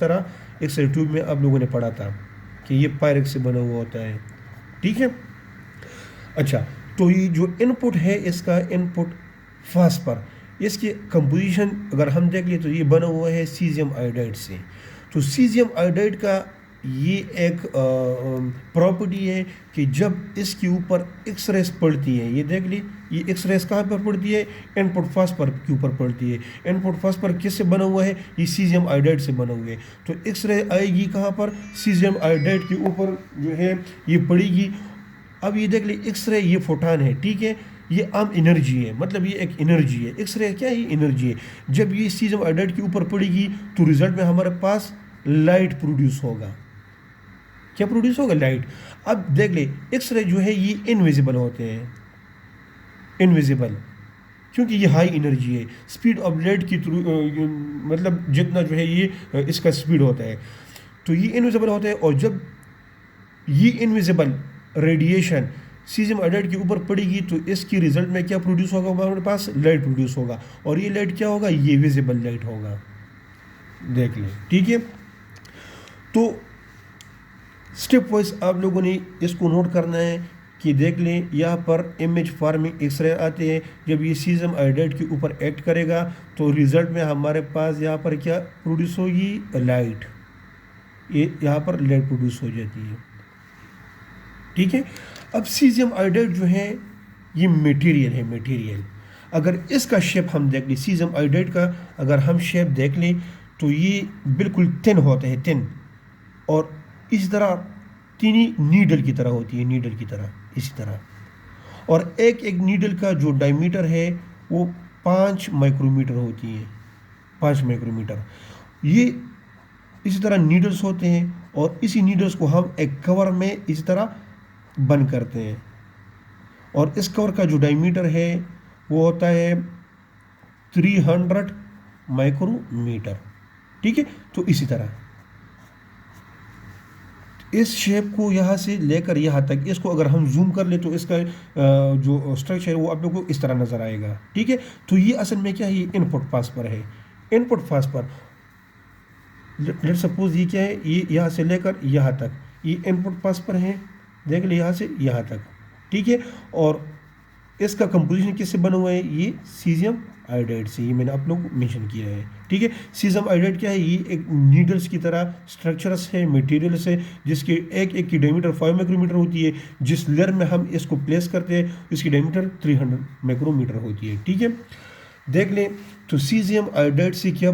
तरह x ray tube में आप लोगों ने पढ़ा था कि ये पायरेक्स से बना हुआ होता है। ठीक है। अच्छा, तो ये जो इनपुट है इसका इनपुट फास्फर, इसकी कंपोजिशन अगर हम देख लें तो ये बना हुआ है सीजियम आयोडाइड से। तो सीजियम आयोडाइड का ये एक प्रॉपर्टी है कि जब इसके ऊपर एक्स रेस पड़ती है, ये देख ली, ये एक्स रेस कहाँ पर पड़ती है, इनपुट फास्फर के ऊपर पड़ती है। इनपुट फास्फर किससे बना हुआ है, ये सीजियम आयोडाइड से बना हुआ है। तो एक्स रे आएगी कहाँ पर, सीजियम आयोडाइड के ऊपर जो है ये पड़ेगी। अब ये देख ले, एक्सरे ये फोटान है, ठीक है, ये आम एनर्जी है, मतलब ये एक एनर्जी है। एक्सरे क्या है, ये एनर्जी है। जब ये सीजियम आयोडाइड के ऊपर पड़ेगी तो रिजल्ट में हमारे पास लाइट प्रोड्यूस होगा। क्या प्रोड्यूस होगा, लाइट। अब देख ले, एक्सरे जो है ये इनविजिबल होते हैं, इनविजिबल, क्योंकि ये हाई एनर्जी है। स्पीड ऑफ लाइट की थ्रू मतलब जितना जो है ये इसका स्पीड होता है, तो ये इनविजिबल होता है। और जब ये इनविजिबल रेडिएशन सीजियम आयोडाइड के ऊपर पड़ेगी तो इसकी रिजल्ट में क्या प्रोड्यूस होगा, हमारे पास लाइट प्रोड्यूस होगा। और ये लाइट क्या होगा, ये विजिबल लाइट होगा। देख लें, ठीक है। तो स्टेप वाइज आप लोगों ने इसको नोट करना है कि देख लें, यहाँ पर इमेज फॉर्मिंग एक्सरे आते हैं। जब ये सीजियम आयोडाइड के ऊपर एक्ट करेगा तो रिजल्ट में हमारे पास यहाँ पर क्या प्रोड्यूस होगी, लाइट। ये यहाँ पर लाइट प्रोड्यूस हो जाती है, ठीक है। अब सीजियम आयोडाइड जो है ये मटेरियल है, मटेरियल। अगर इसका शेप हम देख लें, सीजियम आयोडाइड का अगर हम शेप देख लें तो ये बिल्कुल थिन होता है, थिन। और इसी तरह तीनी नीडल की तरह होती है, नीडल की तरह, इसी तरह। और एक एक नीडल का जो डायमीटर है वो 5 माइक्रोमीटर होती है, 5 माइक्रोमीटर। ये इसी तरह नीडल्स होते हैं और इसी नीडल्स को हम एक कवर में इसी तरह बंद करते हैं। और इस कवर का जो डायमीटर है वो होता है 300 माइक्रोमीटर, ठीक है। तो इसी तरह इस शेप को यहाँ से लेकर यहाँ तक, इसको अगर हम जूम कर ले तो इसका जो स्ट्रक्चर है वो आप लोगों को इस तरह नज़र आएगा, ठीक है। तो ये असल में क्या है, ये इनपुट फास्फर है, इनपुट फास्फर। लेट सपोज ये क्या है, ये यहाँ से लेकर यहाँ तक ये इनपुट फास्फर है, देख ले, यहाँ से यहाँ तक, ठीक है। और इसका कंपोजिशन किससे बना हुआ है, ये सीजियम आयोडाइड से, ये मैंने आप लोग मेंशन किया है, ठीक है। सीजियम आयोडाइड क्या है, ये एक नीडल्स की तरह स्ट्रक्चर्स है, मटेरियल्स है, जिसकी एक एक की डायमीटर 5 माइक्रोमीटर होती है। जिस लेयर में हम इसको प्लेस करते हैं उसकी डायमीटर 300 माइक्रोमीटर होती है, ठीक है। देख लें, तो सीजियम आयोडाइड से क्या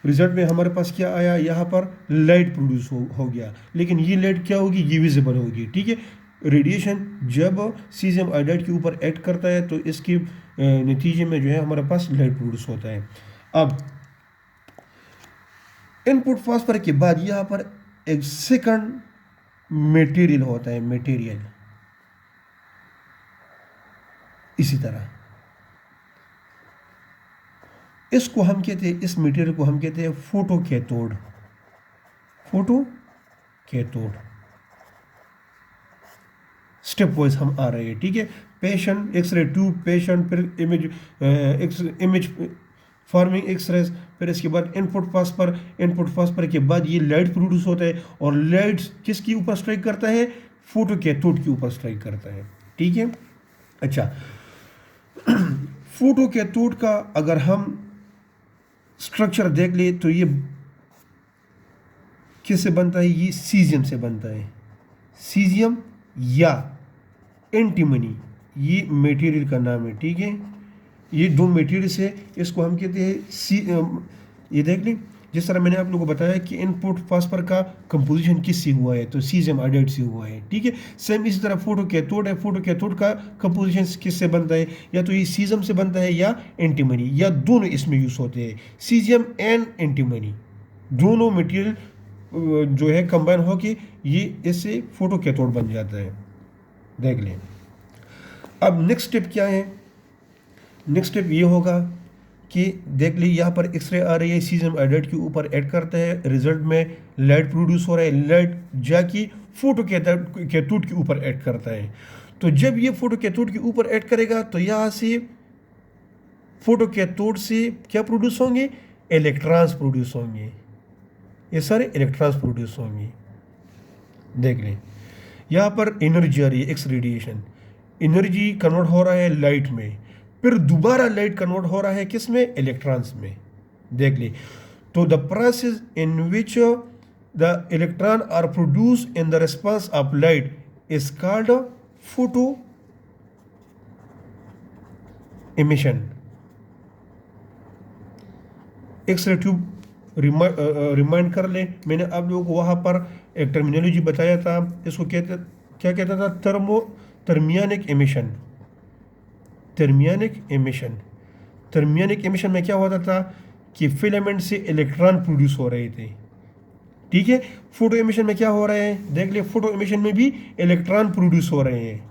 रिजल्ट में हमारे पास क्या आया, यहाँ पर लाइट प्रोड्यूस हो गया। लेकिन ये लाइट क्या होगी, ये विजिबल होगी, ठीक है। रेडिएशन जब सीजियम आयोडाइड के ऊपर एक्ट करता है तो इसके नतीजे में जो है हमारे पास लाइट प्रोड्यूस होता है। अब इनपुट फास्फर के बाद यहाँ पर एक सेकंड मटेरियल होता है, मटेरियल, इसी तरह। इसको हम कहते हैं, इस मटेरियल को हम कहते हैं photo cathode, photo cathode. Step wise हम आ रहे हैं, ठीक है। पेशेंट एक्सरे ट्यूब, पेशेंट, फिर इमेज फॉर्मिंग एक्सरे, फिर इसके बाद इनपुट फास्फर, इनपुट फास्फर के बाद ये लाइट प्रोड्यूस होता है। और लाइट किसके ऊपर स्ट्राइक करता है, फोटो कैथोड के ऊपर स्ट्राइक करता है, ठीक है। अच्छा, फोटो कैथोड का अगर हम स्ट्रक्चर देख ले तो ये किससे बनता है, ये सीजियम से बनता है, सीजियम या एंटीमनी, ये मटेरियल का नाम है, ठीक है। ये दो मटेरियल्स है, इसको हम कहते हैं ये देख लें, जिस तरह मैंने आप लोगों को बताया कि इनपुट फास्फर का कंपोजिशन किससे हुआ है, तो सीजियम आयोडाइड से हुआ है, ठीक है। सेम इसी तरह फोटो कैथोड है, फोटो कैथोड का कंपोजिशन किससे बनता है, या तो ये सीजियम से बनता है या एंटीमनी, या दोनों इसमें यूज होते हैं, सीजियम एंड एंटीमनी, दोनों मटेरियल जो है कंबाइन होके ये इससे फोटो कैथोड बन जाता है। देख लें, अब नेक्स्ट स्टेप क्या है, नेक्स्ट स्टेप ये होगा कि देख ली, यहाँ पर एक्सरे आ रही है, सीजियम आयोडाइड के ऊपर ऐड करता है, रिजल्ट में लाइट प्रोड्यूस हो रहा है, लाइट जाके फोटो कैथोड के ऊपर ऐड करता है। तो जब ये फोटो कैथोड के ऊपर ऐड करेगा तो यहाँ से फोटो कैथोड से क्या प्रोड्यूस होंगे, इलेक्ट्रॉन्स प्रोड्यूस होंगे, ये सारे इलेक्ट्रॉन्स प्रोड्यूस होंगे। देख लें यहाँ पर एनर्जी आ रही है, एक्स रेडिएशन, एनर्जी कन्वर्ट हो रहा है लाइट में, फिर दोबारा लाइट कन्वर्ट हो रहा है किस में, इलेक्ट्रॉन्स में। देख ली, तो the process in which the electron are produce in the response of light is called photo emission. X-ray tube remind कर ले, मैंने आप लोगों को वहाँ पर एक टर्मिनोलॉजी बताया था, इसको कहते क्या कहता था, थर्मियनिक एमिशन। थर्मियनिक एमिशन, थर्मियनिक एमिशन में क्या होता था कि फिलामेंट से इलेक्ट्रॉन प्रोड्यूस हो रहे थे। ठीक है, फोटो एमिशन में क्या हो रहा है, देख ले, फोटो एमिशन में भी इलेक्ट्रॉन प्रोड्यूस हो रहे हैं।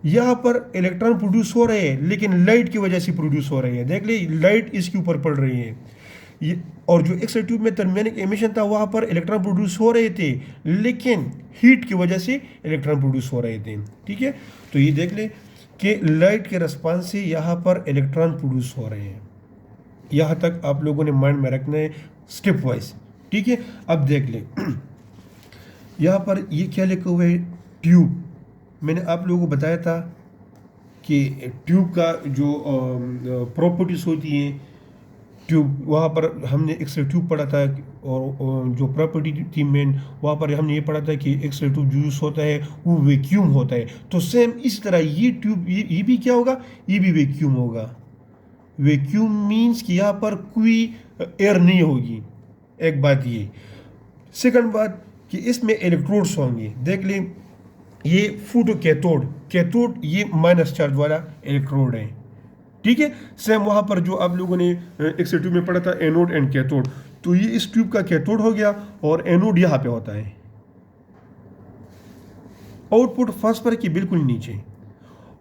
यहाँ पर इलेक्ट्रॉन प्रोड्यूस हो रहे हैं लेकिन लाइट की वजह से प्रोड्यूस हो रहे हैं। देख ले, लाइट इसके ऊपर पड़ रही है। और जो एक्स रे ट्यूब में थर्मियनिक एमिशन था वहाँ पर इलेक्ट्रॉन प्रोड्यूस हो रहे थे लेकिन हीट की वजह से इलेक्ट्रॉन प्रोड्यूस हो रहे थे। ठीक है, तो ये देख ले कि लाइट के रिस्पॉन्स से यहाँ पर इलेक्ट्रॉन प्रोड्यूस हो रहे हैं। यहाँ तक आप लोगों ने माइंड में रखना है स्टेप वाइज। ठीक है, अब देख ले यहाँ पर ये क्या लिखा हुआ है, ट्यूब। मैंने आप लोगों को बताया था कि ट्यूब का जो प्रॉपर्टीज होती हैं, ट्यूब वहाँ पर हमने एक्सरे ट्यूब पढ़ा था, और जो प्रॉपर्टी थी मेन वहाँ पर हमने ये पढ़ा था कि एक्सरे ट्यूब जो यूज़ होता है वो वैक्यूम होता है। तो सेम इस तरह ये ट्यूब ये भी क्या होगा, ये भी वैक्यूम होगा। वैक्यूम मीन्स कि यहाँ पर कोई एयर नहीं होगी, एक बात ये। सेकंड बात कि इसमें इलेक्ट्रोड्स होंगे। देख लें, ये फोटो कैथोड, कैथोड ये माइनस चार्ज वाला इलेक्ट्रोड है। ठीक है, सेम वहाँ पर जो आप लोगों ने एक्सरे ट्यूब में पढ़ा था एनोड एंड कैथोड, तो ये इस ट्यूब का कैथोड हो गया और एनोड यहाँ पे होता है, आउटपुट फास्फर के बिल्कुल नीचे।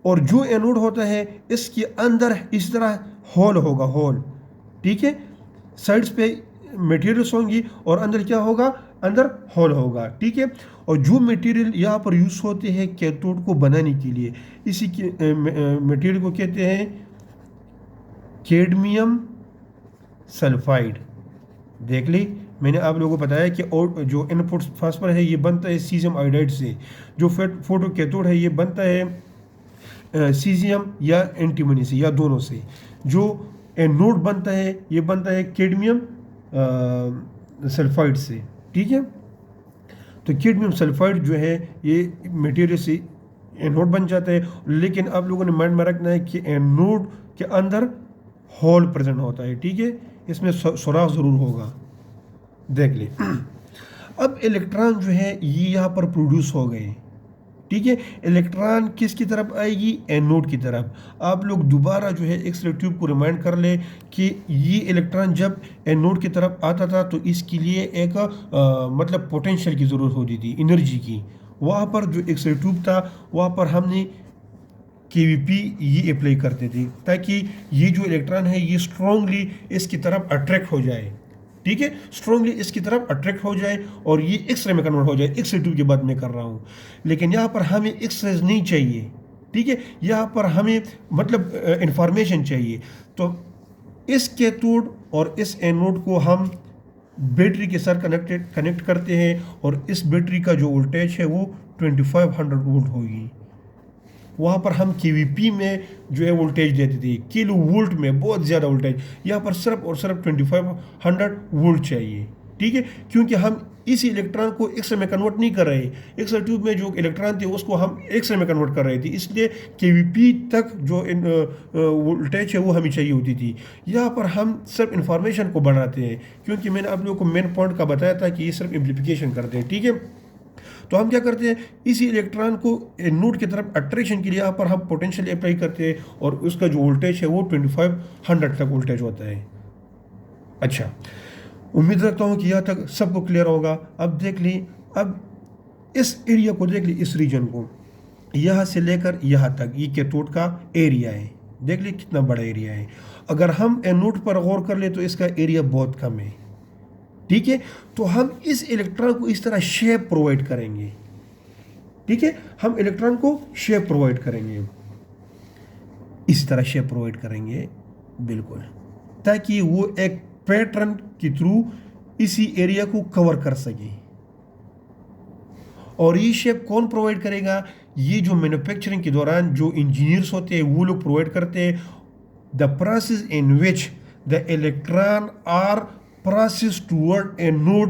और जो एनोड होता है इसके अंदर इस तरह होल होगा, होल। ठीक है, साइड्स पे मटेरियल्स होंगी और अंदर क्या होगा, अंदर होल होगा। ठीक है, और जो मटेरियल यहाँ पर यूज होते हैं कैथोड को बनाने के लिए, इसी के मटेरियल को कहते हैं कैडमियम सल्फाइड। देख ली, मैंने आप लोगों को बताया कि और जो इनपुट फास्फर है ये बनता है सीजियम आयोडाइड से, जो फोटो कैथोड है ये बनता है सीजियम या एंटीमनी से, या दोनों से। जो एनोड बनता है ये बनता है कैडमियम सल्फाइड से। ठीक है, तो कैडमियम सल्फाइड जो है ये मटेरियल से एनोड बन जाता है, लेकिन आप लोगों ने माइंड में रखना है कि एनोड के अंदर होल प्रेजेंट होता है। ठीक है, इसमें सुराख ज़रूर होगा। देख ले, अब इलेक्ट्रॉन जो है ये यहाँ पर प्रोड्यूस हो गए। ठीक है, इलेक्ट्रॉन किसकी तरफ आएगी, एनोड की तरफ। आप लोग दोबारा जो है एक्सरे ट्यूब को रिमाइंड कर ले कि ये इलेक्ट्रॉन जब एनोड की तरफ आता था तो इसके लिए एक मतलब पोटेंशियल की ज़रूरत होती थी, एनर्जी की। वहाँ पर जो एक्सरे ट्यूब था वहाँ पर हमने KVP ये अप्लाई करते थे ताकि ये जो इलेक्ट्रॉन है ये स्ट्रांगली इसकी तरफ अट्रैक्ट हो जाए। ठीक है, स्ट्रांगली इसकी तरफ अट्रैक्ट हो जाए और ये एक्सरे में कन्वर्ट हो जाए। एक्सरे ट्यूब की बात मैं कर रहा हूँ, लेकिन यहाँ पर हमें एक्सरेज नहीं चाहिए। ठीक है, यहाँ पर हमें मतलब इंफॉर्मेशन चाहिए। तो इस कैथोड और इस एनोड को हम बैटरी के साथ कनेक्ट करते हैं और इस बैटरी का जो वोल्टेज है वो 2500 वोल्ट होगी। वहाँ पर हम KVP में जो है वोल्टेज देते थे, किलो वोल्ट में बहुत ज़्यादा वोल्टेज। यहाँ पर सिर्फ और सिर्फ 2500 वोल्ट चाहिए। ठीक है, क्योंकि हम इसी इलेक्ट्रॉन को एक्सरे में कन्वर्ट नहीं कर रहे। एक्सरे ट्यूब में जो इलेक्ट्रॉन थे उसको हम एक्सरे में कन्वर्ट कर रहे थे, इसलिए KVP तक जो वोल्टेज है वो हमें चाहिए होती थी। यहाँ पर हम सिर्फ इंफॉर्मेशन को बढ़ाते हैं, क्योंकि मैंने आप लोगों को मेन पॉइंट का बताया था कि ये सिर्फ एम्प्लीफिकेशन करते हैं। ठीक है, तो हम क्या करते हैं, इसी इलेक्ट्रॉन को एनोड की तरफ अट्रैक्शन के लिए यहाँ पर हम पोटेंशियल अप्लाई करते हैं और उसका जो वोल्टेज है वो 2500 तक वोल्टेज होता है। अच्छा, उम्मीद रखता हूँ कि यहाँ तक सबको क्लियर होगा। अब देख ली, अब इस एरिया को देख ली, इस रीजन को यहाँ से लेकर यहाँ तक ये कैथोड का एरिया है। देख ली कितना बड़ा एरिया है। अगर हम एनोड पर गौर कर ले तो इसका एरिया बहुत कम है। ठीक है, तो हम इस इलेक्ट्रॉन को इस तरह शेप प्रोवाइड करेंगे। ठीक है, हम इलेक्ट्रॉन को शेप प्रोवाइड करेंगे, इस तरह शेप प्रोवाइड करेंगे बिल्कुल, ताकि वो एक पैटर्न के थ्रू इसी एरिया को कवर कर सके। और ये शेप कौन प्रोवाइड करेगा? ये जो मैन्युफैक्चरिंग के दौरान जो इंजीनियर्स होते हैं वो लोग प्रोवाइड करते हैं। The process in which the electron are process toward A node